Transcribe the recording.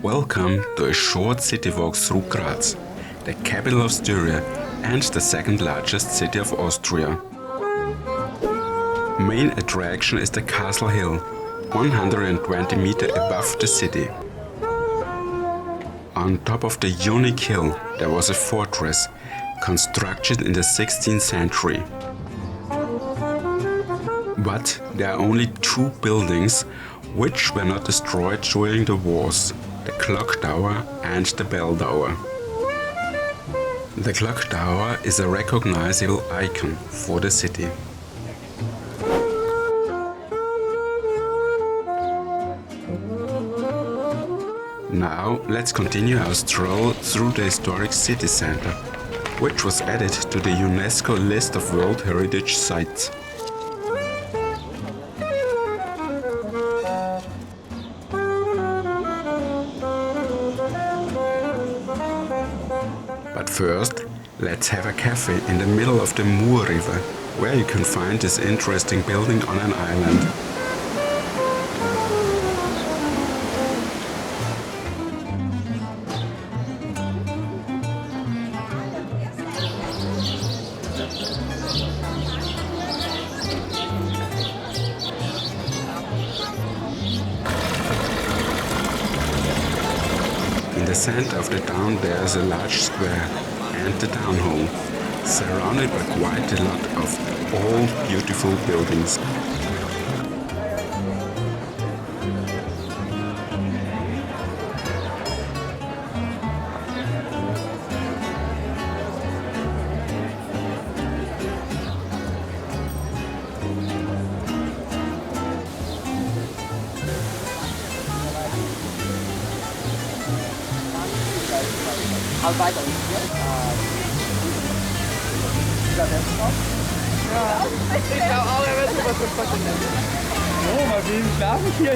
Welcome to a short city walk through Graz, the capital of Styria and the second largest city of Austria. Main attraction is the castle hill, 120 meters above the city. On top of the unique hill there was a fortress, constructed in the 16th century. But there are only two buildings which were not destroyed during the wars, the Clocktower and the Bell Tower. The Clocktower is a recognizable icon for the city. Now let's continue our stroll through the historic city center, which was added to the UNESCO list of World Heritage Sites. But first, let's have a cafe in the middle of the Mur River, where you can find this interesting building on an island. In the center of the town there is a large square and the town hall, surrounded by quite a lot of old beautiful buildings. Weiter dieser Westen. Ja, ich glaube auch, er wird super professionell. Oh, mal sehen, schlafen hier.